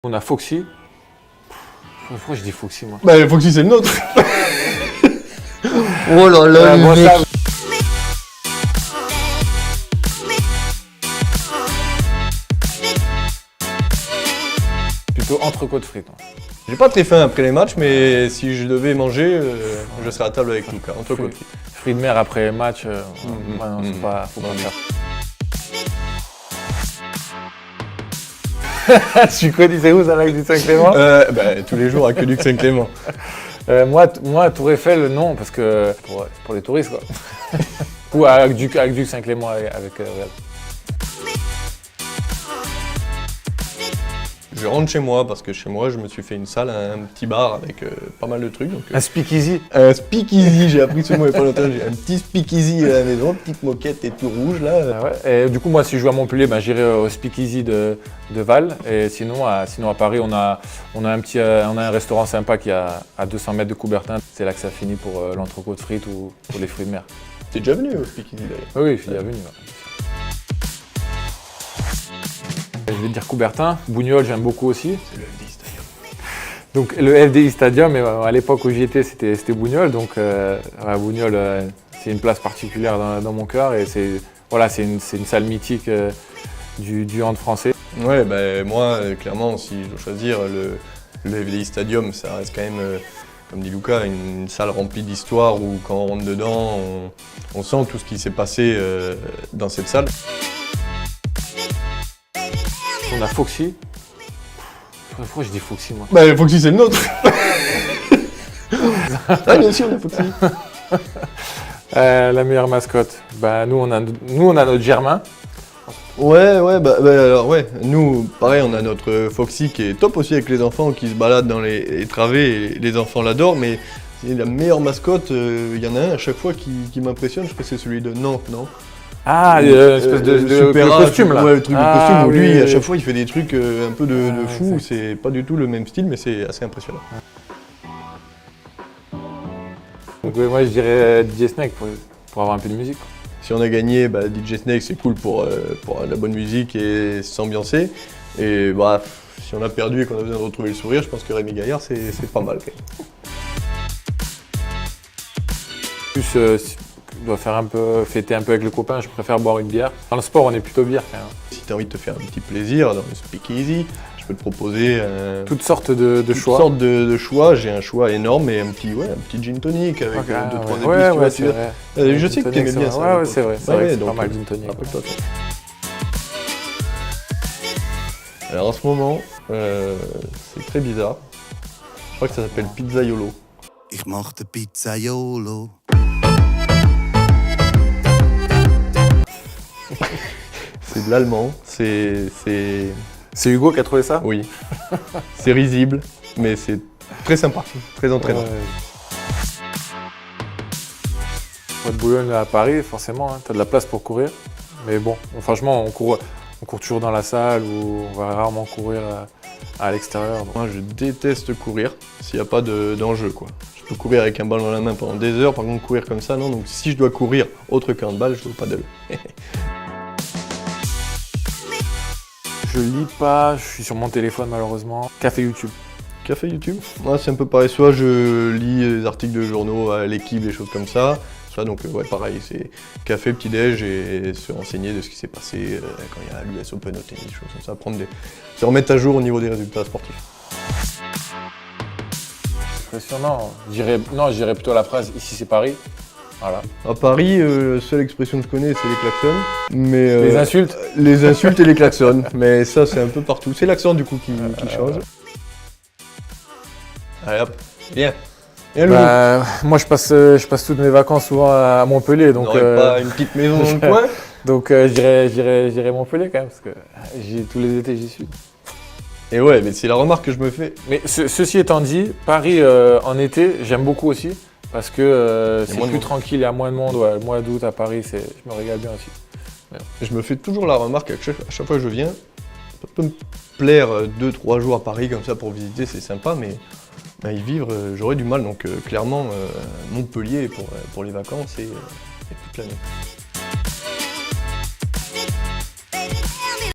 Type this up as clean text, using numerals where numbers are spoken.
On a Foxy. Pourquoi je dis Foxy, moi? Bah, Foxy, c'est le nôtre. Oh là là, le mec. Plutôt entrecôte frites. J'ai pas très faim après les matchs, mais si je devais manger, je serais à table avec Lucas, entrecôte frites. Fruits de mer après les matchs, non, c'est pas, faut pas faire. Tu connais, c'est où ça, Aqueduc Saint-Clément? Tous les jours, Aqueduc Saint-Clément. Moi, Tour Eiffel, non, parce que pour les touristes, quoi. Ou à Aqueduc Saint-Clément avec Real. Je rentre chez moi parce que chez moi, je me suis fait une salle, un petit bar avec pas mal de trucs. Donc, Un speakeasy. un speakeasy, j'ai appris ce mot il y a pas longtemps. J'ai un petit speakeasy à la maison, petite moquette et tout rouge là. Ah ouais. Et du coup, moi, si je joue à Montpellier, j'irai au speakeasy de Val. Et sinon, à Paris, on a un restaurant sympa qui est à 200 mètres de Coubertin. C'est là que ça finit pour l'entrecôte frites ou pour les fruits de mer. T'es déjà venu au speakeasy d'ailleurs? Oui, je suis déjà venu. Ouais. Je vais dire Coubertin. Bougnols, j'aime beaucoup aussi. C'est le FDI Stadium. Donc le FDI Stadium, mais à l'époque où j'y étais, c'était Bougnols. Donc Bougnols, c'est une place particulière dans mon cœur et c'est une salle mythique du hand français. Ouais, moi, clairement, si je dois choisir, le FDI Stadium, ça reste quand même, comme dit Lucas, une salle remplie d'histoire où quand on rentre dedans, on sent tout ce qui s'est passé dans cette salle. On a Foxy. Pourquoi je dis Foxy, moi? Bah, Foxy, c'est le nôtre. Ah, bien sûr, on a Foxy. La meilleure mascotte. Nous, on a notre Germain. Ouais, alors ouais, nous, pareil, on a notre Foxy qui est top aussi avec les enfants, qui se balade dans les travées, et les enfants l'adorent, mais c'est la meilleure mascotte, il y en a un à chaque fois qui m'impressionne, je crois que c'est celui de Nantes, non? Ah, l'espèce de costume là. Ouais, le truc de costume où lui, oui, à chaque fois, il fait des trucs un peu de fou, exact. c'est pas du tout le même style, mais c'est assez impressionnant. Donc moi, je dirais DJ Snake pour avoir un peu de musique. Si on a gagné, DJ Snake, c'est cool pour la bonne musique et s'ambiancer. Et si on a perdu et qu'on a besoin de retrouver le sourire, je pense que Rémi Gaillard, c'est pas mal quand même. Plus, si on doit fêter un peu avec le copain, je préfère boire une bière. Dans le sport, on est plutôt bière quand même. Si tu as envie de te faire un petit plaisir dans le speakeasy, je peux te proposer toutes sortes de choix. Toutes sortes de choix. J'ai un choix énorme et un petit gin tonic avec 2-3 épices. C'est vrai. Je sais que tu aimais bien ça. Ouais, c'est vrai. C'est pas mal gin tonic. Rappelle-toi ça. Alors en ce moment, c'est très bizarre. Je crois que ça s'appelle Pizzaiolo. Ich mach den Pizzaiolo. C'est de l'allemand, c'est... C'est Hugo qui a trouvé ça? Oui. C'est risible, mais c'est très sympa, très entraînant. Moi de Boulogne à Paris, forcément, t'as de la place pour courir. Mais bon, franchement, on court toujours dans la salle ou on va rarement courir à l'extérieur. Moi, je déteste courir s'il n'y a pas d'enjeu, quoi. Je peux courir avec un ballon dans la main pendant des heures, par contre courir comme ça, non. Donc si je dois courir autre qu'un handball, je joue au paddle. Je lis pas, je suis sur mon téléphone malheureusement. Café YouTube. Café YouTube? Moi, c'est un peu pareil. Soit je lis des articles de journaux à l'équipe, des choses comme ça. Soit donc, pareil, c'est café, petit-déj et se renseigner de ce qui s'est passé quand il y a l'US Open au tennis, choses comme ça. Se remettre à jour au niveau des résultats sportifs. Impressionnant. Je dirais plutôt la phrase ici c'est Paris. Voilà. À Paris, la seule expression que je connais, c'est les klaxons. Mais, Les insultes? Les insultes et les klaxons. Mais ça, c'est un peu partout. C'est l'accent du coup qui change. Allez hop, viens. Moi je passe toutes mes vacances souvent à Montpellier. Donc, pas une petite maison dans le coin? Donc je dirais Montpellier quand même, parce que tous les étés j'y suis. Et ouais, mais c'est la remarque que je me fais. Mais ceci étant dit, Paris en été, j'aime beaucoup aussi. Parce que c'est plus tranquille, il y a moins de monde. Ouais, le mois d'août à Paris, je me régale bien aussi. Ouais. Je me fais toujours la remarque à chaque fois que je viens, ça peut me plaire 2-3 jours à Paris comme ça pour visiter, c'est sympa, mais y vivre, j'aurais du mal. Donc clairement, Montpellier pour les vacances, c'est toute l'année.